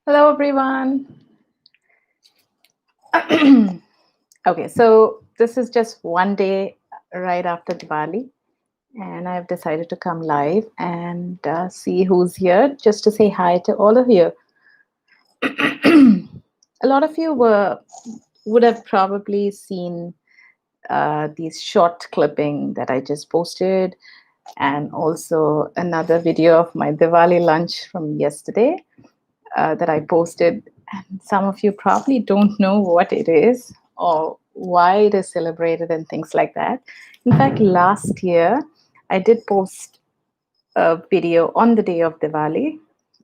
Hello, everyone. Okay, so this is just one day right after Diwali, and I've decided to come live and see who's here just to say hi to all of you. A lot of you would have probably seen these short clipping that I just posted, and also another video of my Diwali lunch from yesterday that I posted. And some of you probably don't know what it is or why it is celebrated and things like that. In fact, last year I did post a video on the day of Diwali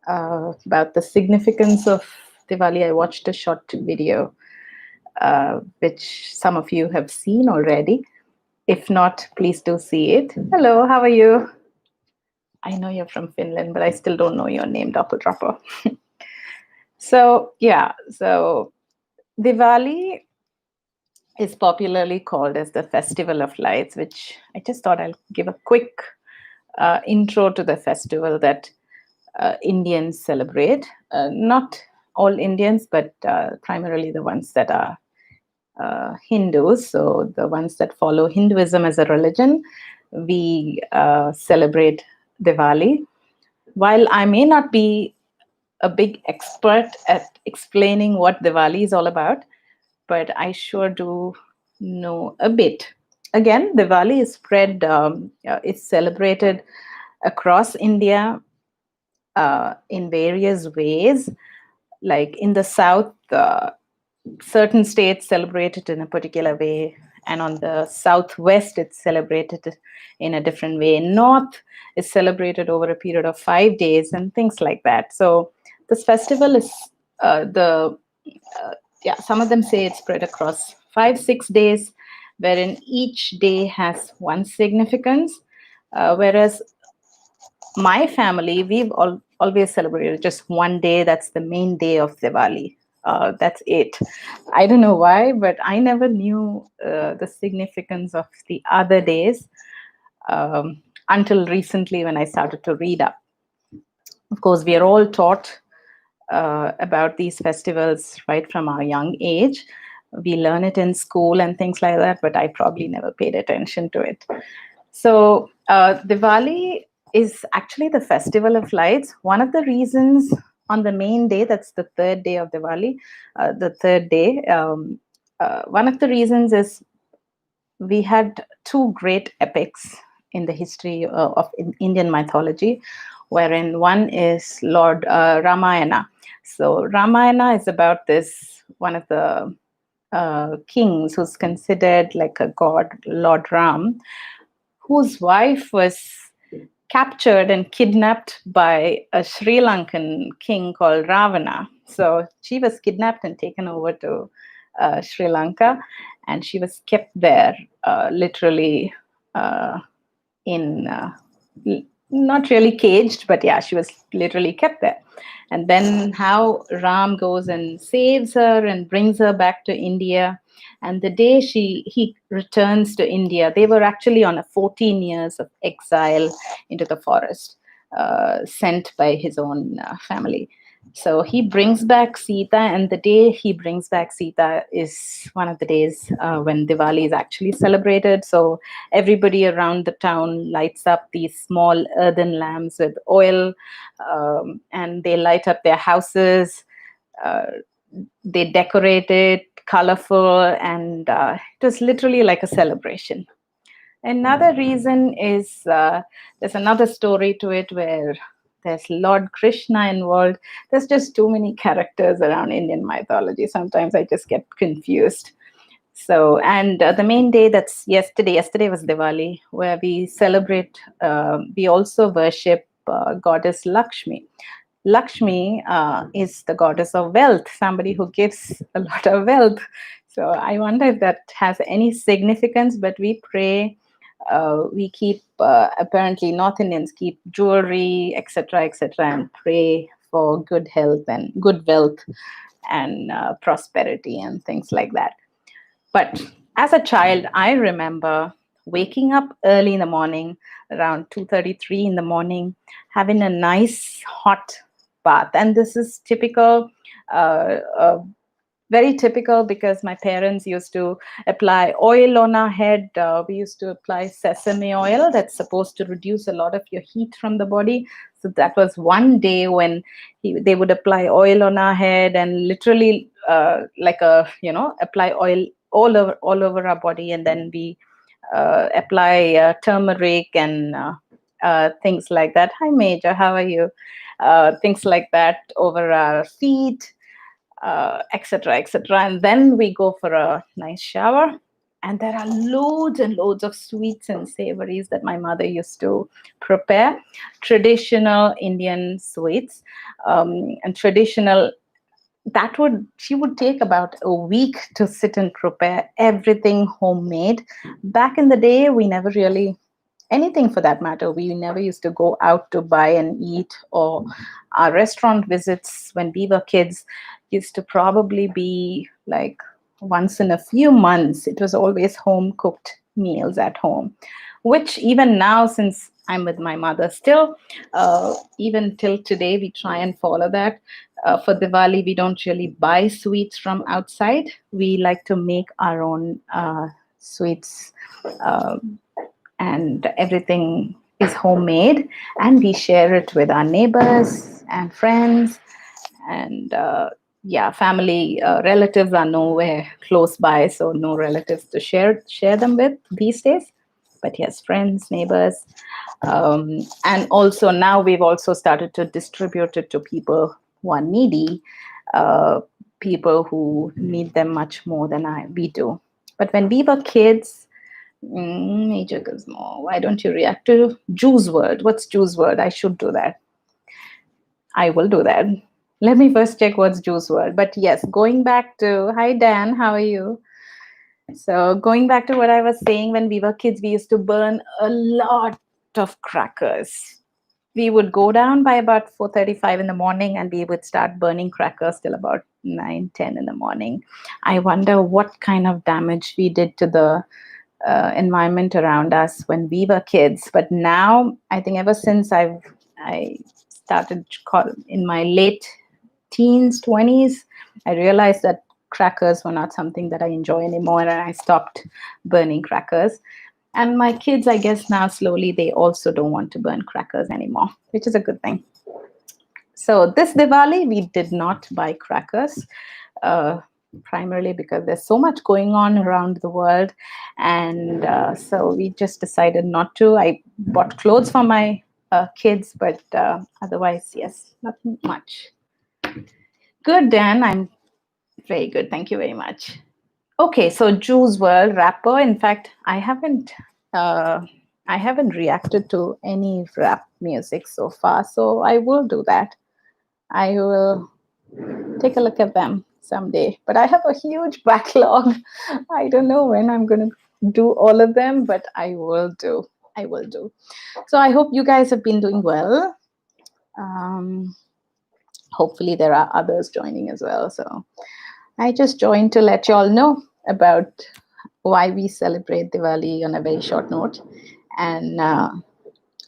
about the significance of Diwali. I watched a short video, which some of you have seen already. If not, please do see it. Hello, how are you? I know you're from Finland, but I still don't know your name, Doppel Dropper. So Diwali is popularly called as the Festival of Lights, which I just thought I'll give a quick intro to the festival that Indians celebrate. Not all Indians, but primarily the ones that are Hindus. So the ones that follow Hinduism as a religion, we celebrate Diwali. While I may not be a big expert at explaining what Diwali is all about, but I sure do know a bit. Again, Diwali is spread, it's celebrated across India in various ways. Like in the south, certain states celebrate it in a particular way, and on the southwest, it's celebrated in a different way. North is celebrated over a period of 5 days, and things like that. So this festival is the yeah, some of them say it's spread across 5 6 days, wherein each day has one significance, whereas my family, always celebrated just one day. That's the main day of Diwali. That's it. I don't know why, but I never knew the significance of the other days until recently when I started to read up. Of course, we are all taught about these festivals right from our young age. We learn it in school and things like that, but I probably never paid attention to it. So, Diwali is actually the festival of lights. One of the reasons on the main day, that's the third day of Diwali, the third day, one of the reasons is we had two great epics in the history of Indian mythology, wherein one is Lord Ramayana. So Ramayana is about this one of the kings who's considered like a god, Lord Ram, whose wife was captured and kidnapped by a Sri Lankan king called Ravana. So she was kidnapped and taken over to Sri Lanka, and she was kept there literally in not really caged, but yeah, she was literally kept there. And then how Ram goes and saves her and brings her back to India. And the day he returns to India, they were actually on a 14 years of exile into the forest, sent by his own family. So he brings back Sita, and the day he brings back Sita is one of the days when Diwali is actually celebrated. So everybody around the town lights up these small earthen lamps with oil, and they light up their houses. Uh, they decorate it colorful, and it was literally like a celebration. Another reason is there's another story to it where there's Lord Krishna involved. There's just too many characters around Indian mythology. Sometimes I just get confused. So, and the main day, that's yesterday. Yesterday was Diwali, where we celebrate, we also worship goddess Lakshmi. Lakshmi is the goddess of wealth, somebody who gives a lot of wealth. So I wonder if that has any significance, but we pray. We keep, apparently, North Indians keep jewelry, etc., and pray for good health and good wealth and prosperity and things like that. But as a child, I remember waking up early in the morning, around 2:33 in the morning, having a nice hot bath. And this is typical, very typical, because my parents used to apply oil on our head. We used to apply sesame oil that's supposed to reduce a lot of your heat from the body. So that was one day when they would apply oil on our head, and literally like a, apply oil all over our body, and then we apply turmeric and things like that. Hi, Major, how are you? Things like that over our feet, etc., etc. And then we go for a nice shower. And there are loads and loads of sweets and savories that my mother used to prepare, traditional Indian sweets, and traditional. She would take about a week to sit and prepare everything homemade. Back in the day, we never really, anything for that matter, we never used to go out to buy and eat, or our restaurant visits when we were kids used to probably be like once in a few months. It was always home cooked meals at home, which even now, since I'm with my mother still, even till today, we try and follow that. For Diwali, we don't really buy sweets from outside. We like to make our own sweets, uh, and everything is homemade, and we share it with our neighbors and friends. And yeah, family, relatives are nowhere close by, so no relatives to share them with these days. But yes, friends, neighbors. And also now we've also started to distribute it to people who are needy, uh, people who need them much more than we do. But when we were kids, Major Gizmo, why don't you react to Juice World? What's Juice World? I should do that. I will do that. Let me first check what's Juice World. But yes, going back to, hi Dan, how are you? So going back to what I was saying, when we were kids, we used to burn a lot of crackers. We would go down by about 4:35 in the morning, and we would start burning crackers till about 9:10 in the morning. I wonder what kind of damage we did to the environment around us when we were kids. But now, I think ever since I started in my late teens, 20s, I realized that crackers were not something that I enjoy anymore, and I stopped burning crackers. And my kids, I guess now slowly, they also don't want to burn crackers anymore, which is a good thing. So this Diwali, we did not buy crackers. Primarily because there's so much going on around the world, and so we just decided not to. I bought clothes for my kids, but otherwise, yes, nothing much. Good, Dan. I'm very good. Thank you very much. Okay, so Juice World rapper. In fact, uh, I haven't reacted to any rap music so far, so I will do that. I will take a look at them someday. But I have a huge backlog. I don't know when I'm going to do all of them, but I will do. I will do. So I hope you guys have been doing well. Um, Hopefully, there are others joining as well. So I just joined to let you all know about why we celebrate Diwali on a very short note. And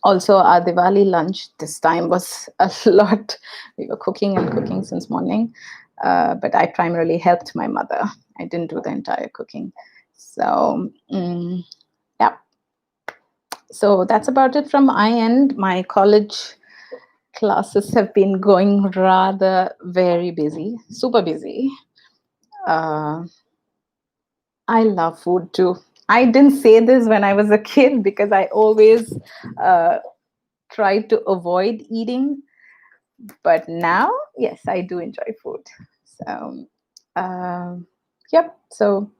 also, our Diwali lunch this time was a lot. We were cooking and cooking since morning, but I primarily helped my mother. I didn't do the entire cooking. So, yeah. So that's about it from my end. My college classes have been going rather very busy, super busy. Uh, I love food too. I didn't say this when I was a kid because I always uh, tried to avoid eating. But now, yes, I do enjoy food. So, yep. So,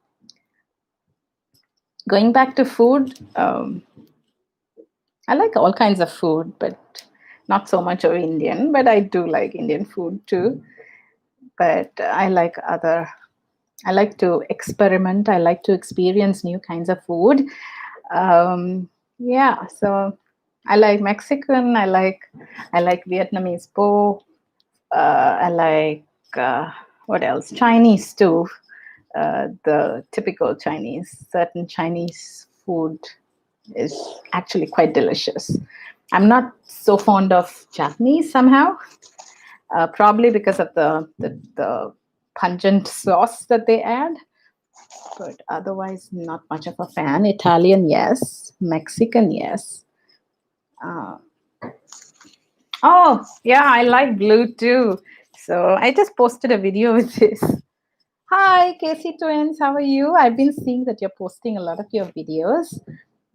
going back to food, I like all kinds of food, but not so much of Indian. But I do like Indian food too. But I like to experiment. I like to experience new kinds of food. Yeah, so I like Mexican. I like Vietnamese po. I like what else? Chinese too. The typical Chinese. Certain Chinese food is actually quite delicious. I'm not so fond of Japanese somehow. probably because of the pungent sauce that they add. But otherwise, not much of a fan. Italian, yes. Mexican, yes. Uh, oh, yeah, I like blue too. So I just posted a video with this. Hi, Casey Twins, how are you? I've been seeing that you're posting a lot of your videos.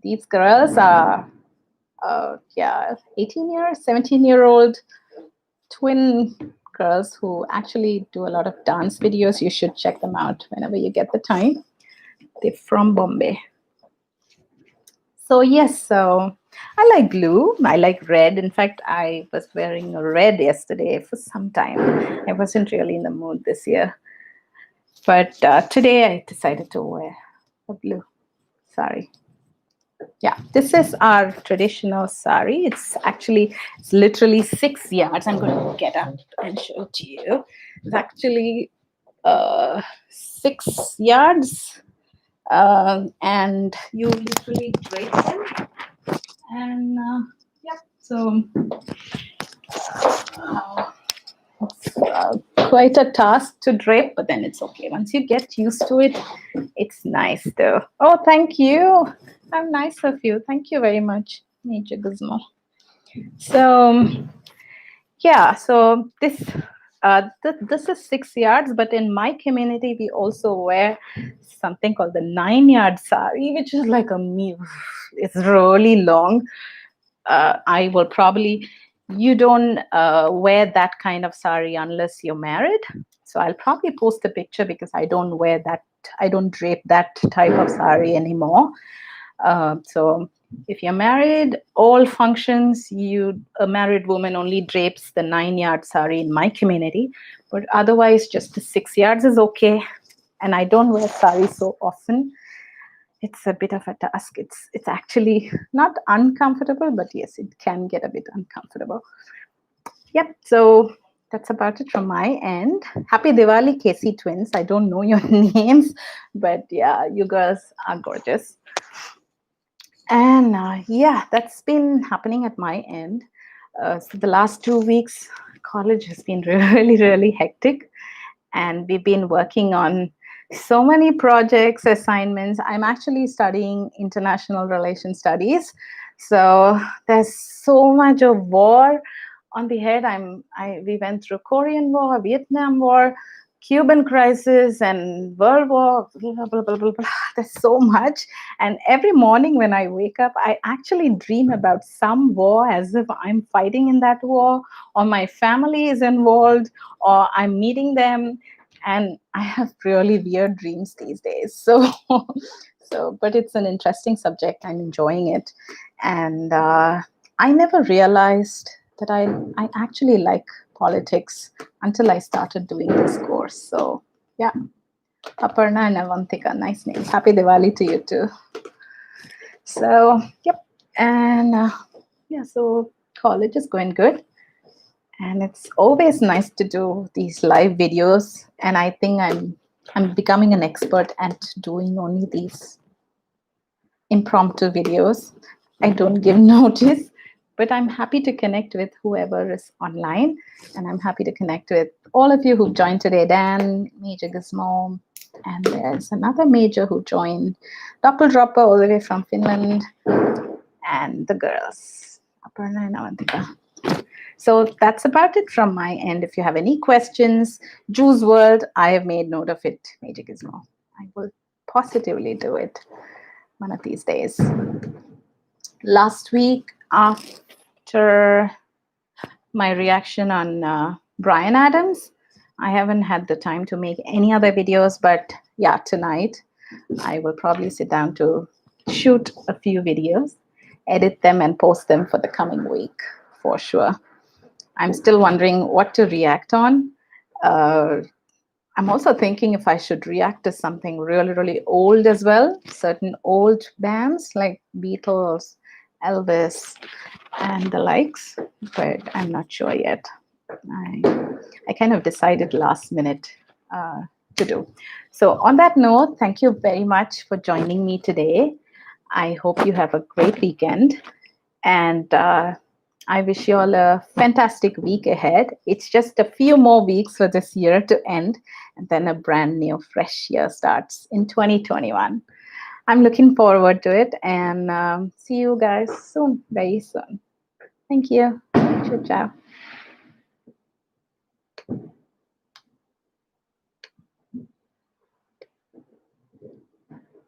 These girls are, 18 year, 17-year-old twin girls who actually do a lot of dance videos. You should check them out whenever you get the time. They're from Bombay. So yes, so I like blue. I like red. In fact, I was wearing red yesterday for some time. I wasn't really in the mood this year. But today I decided to wear a blue sari. Yeah, this is our traditional sari. It's literally 6 yards. I'm going to get up and show it to you. It's actually 6 yards, and you literally drape them. And yeah, so it's quite a task to drape, but then it's okay. Once you get used to it, it's nice though. Oh, thank you. How nice of you. Thank you very much, Major Gizmo. So, yeah, so this is 6 yards, but in my community, we also wear something called the 9 yard sari, which is like it's really long. I will probably, you don't wear that kind of sari unless you're married. So I'll probably post a picture because I don't wear that, I don't drape that type of sari anymore. So if you're married, all functions, a married woman only drapes the 9 yard sari in my community, but otherwise just the 6 yards is okay. And I don't wear sari so often. It's a bit of a task. It's actually not uncomfortable, but yes, it can get a bit uncomfortable. Yep. So that's about it from my end. Happy Diwali, Casey Twins. I don't know your names, but yeah, you girls are gorgeous. And yeah, that's been happening at my end. So the last 2 weeks, college has been really, really hectic. And we've been working on so many projects, assignments. I'm actually studying international relation studies. So there's so much of war on the head. We went through Korean War, Vietnam War, Cuban crisis, and World War, blah, blah, blah, blah, blah. There's so much. And every morning when I wake up, I actually dream about some war as if I'm fighting in that war, or my family is involved, or I'm meeting them. And I have really weird dreams these days. So, but it's an interesting subject. I'm enjoying it. And I never realized that I actually like politics until I started doing this course. So, yeah. Aparna and Avantika, nice names. Happy Diwali to you too. So, yep. And yeah, so college is going good. And it's always nice to do these live videos. And I think I'm becoming an expert at doing only these impromptu videos. I don't give notice, but I'm happy to connect with whoever is online. And I'm happy to connect with all of you who've joined today. Dan, Major Gizmo, and there's another major who joined, Doppeldropper all the way from Finland, and the girls, Aparna and Avantika. So that's about it from my end. If you have any questions, Juice World, I have made note of it, Major Gizmo. I will positively do it one of these days. Last week, after my reaction on Bryan Adams, I haven't had the time to make any other videos, but yeah, tonight I will probably sit down to shoot a few videos, edit them, and post them for the coming week for sure. I'm still wondering what to react on. I'm also thinking if I should react to something really, really old as well, certain old bands like Beatles, Elvis, and the likes, but I'm not sure yet. I kind of decided last minute to do. So on that note, thank you very much for joining me today. I hope you have a great weekend. And I wish you all a fantastic week ahead. It's just a few more weeks for this year to end, and then a brand new, fresh year starts in 2021. I'm looking forward to it, and see you guys soon, very soon. Thank you. Ciao, ciao.